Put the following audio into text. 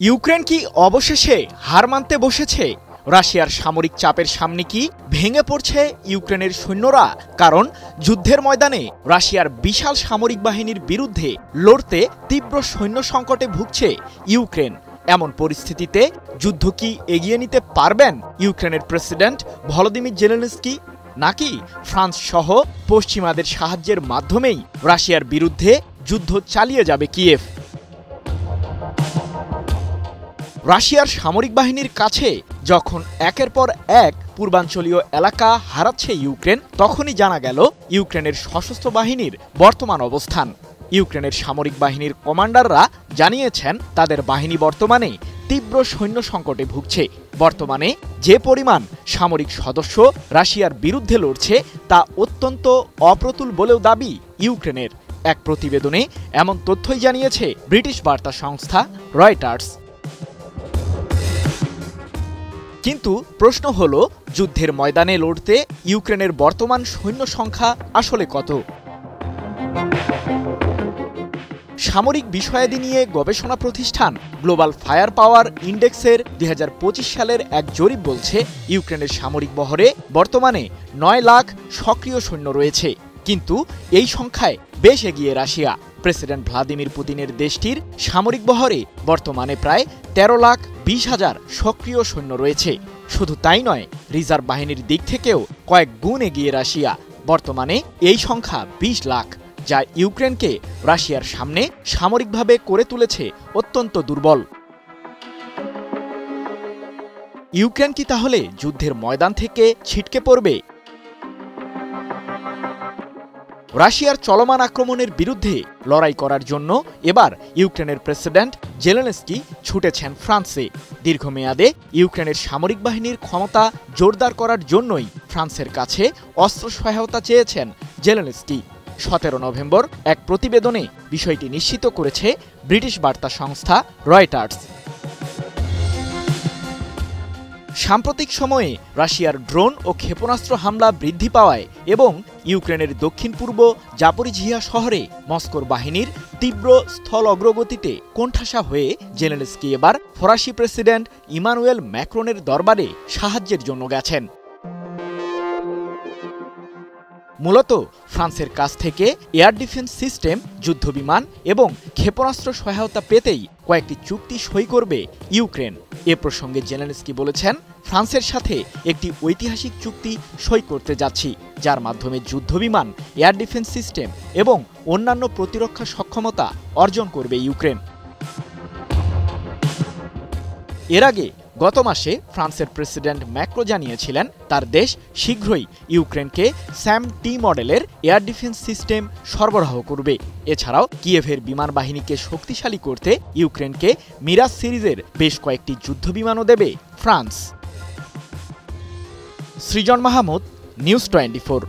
Ukraine কি অবশেষে হার মানতে বসেছে? রাশিয়ার সামরিক চাপের সামনে কি ভেঙে পড়ছে ইউক্রেনের সৈন্যরা? কারণ যুদ্ধের ময়দানে রাশিয়ার বিশাল সামরিক বাহিনীর বিরুদ্ধে লড়তে তীব্র সৈন্য সংকটে ভুগছে ইউক্রেন। এমন পরিস্থিতিতে যুদ্ধ কি এগিয়ে নিতে পারবেন ইউক্রেনের প্রেসিডেন্ট ভলোদিমির জেলেনস্কি, নাকি ফ্রান্স সহ পশ্চিমাদের সাহায্যের মাধ্যমেই রাশিয়ার বিরুদ্ধে যুদ্ধ চালিয়ে যাবে কিয়েভ? রাশিয়ার সামরিক বাহিনীর কাছে যখন একের পর এক পূর্বাঞ্চলীয় এলাকা হারাচ্ছে ইউক্রেন, তখনই জানা গেল ইউক্রেনের সশস্ত্র বাহিনীর বর্তমান অবস্থান। ইউক্রেনের সামরিক বাহিনীর কমান্ডাররা জানিয়েছেন তাদের বাহিনী বর্তমানে তীব্র সৈন্য সংকটে ভুগছে। বর্তমানে যে পরিমাণ সামরিক সদস্য রাশিয়ার বিরুদ্ধে লড়ছে তা অত্যন্ত অপ্রতুল বলেও দাবি ইউক্রেনের। এক প্রতিবেদনে এমন তথ্যই জানিয়েছে ব্রিটিশ বার্তা সংস্থা রয়টার্স। কিন্তু প্রশ্ন হলো, যুদ্ধের ময়দানে লড়তে ইউক্রেনের বর্তমান সৈন্য সংখ্যা আসলে কত? সামরিক বিষয়াদি নিয়ে গবেষণা প্রতিষ্ঠান গ্লোবাল ফায়ার পাওয়ার ইন্ডেক্সের 2025 সালের এক জরিপ বলছে ইউক্রেনের সামরিক বহরে বর্তমানে 9 লাখ সক্রিয় সৈন্য রয়েছে। কিন্তু এই সংখ্যায় বেশ এগিয়ে রাশিয়া। প্রেসিডেন্ট ভ্লাদিমির পুতিনের দেশটির সামরিক বহরে বর্তমানে প্রায় 13,20,000 সক্রিয় সৈন্য রয়েছে। শুধু তাই নয়, রিজার্ভ বাহিনীর দিক থেকেও কয়েক গুণ এগিয়ে রাশিয়া। বর্তমানে এই সংখ্যা 20 লাখ, যা ইউক্রেনকে রাশিয়ার সামনে সামরিকভাবে করে তুলেছে অত্যন্ত দুর্বল। ইউক্রেন কি তাহলে যুদ্ধের ময়দান থেকে ছিটকে পড়বে? রাশিয়ার চলমান আক্রমণের বিরুদ্ধে লড়াই করার জন্য এবার ইউক্রেনের প্রেসিডেন্ট জেলেনস্কি ছুটেছেন ফ্রান্সে। দীর্ঘমেয়াদে ইউক্রেনের সামরিক বাহিনীর ক্ষমতা জোরদার করার জন্যই ফ্রান্সের কাছে অস্ত্র সহায়তা চেয়েছেন জেলেনস্কি। 17 নভেম্বর এক প্রতিবেদনে বিষয়টি নিশ্চিত করেছে ব্রিটিশ বার্তা সংস্থা রয়টার্স। সাম্প্রতিক সময়ে রাশিয়ার ড্রোন ও ক্ষেপণাস্ত্র হামলা বৃদ্ধি পাওয়ায় এবং ইউক্রেনের দক্ষিণ পূর্ব জাপোরিঝিয়া শহরে মস্কোর বাহিনীর তীব্র স্থল অগ্রগতিতে কোণঠাসা হয়ে জেলেনস্কি এবার ফরাসি প্রেসিডেন্ট ইমানুয়েল ম্যাক্রনের দরবারে সাহায্যের জন্য গেছেন। মূলত ফ্রান্সের কাছ থেকে এয়ার ডিফেন্স সিস্টেম, যুদ্ধবিমান এবং ক্ষেপণাস্ত্র সহায়তা পেতেই কয়েকটি চুক্তি সই করবে ইউক্রেন। এ প্রসঙ্গে জেলেনস্কি বলেছেন, ফ্রান্সের সাথে একটি ঐতিহাসিক চুক্তি সই করতে যাচ্ছি, যার মাধ্যমে যুদ্ধবিমান, এয়ার ডিফেন্স সিস্টেম এবং অন্যান্য প্রতিরক্ষা সক্ষমতা অর্জন করবে ইউক্রেন। এর আগে গত মাসে ফ্রান্সের প্রেসিডেন্ট ম্যাক্রো জানিয়েছিলেন তার দেশ শীঘ্রই ইউক্রেনকে SAM-T মডেলের এয়ার ডিফেন্স সিস্টেম সরবরাহ করবে। এছাড়াও কিয়েভের বিমান বাহিনীকে শক্তিশালী করতে ইউক্রেনকে মিরাজ সিরিজের বেশ কয়েকটি যুদ্ধবিমানও দেবে ফ্রান্স। সৃজন মাহমুদ, নিউজ 24।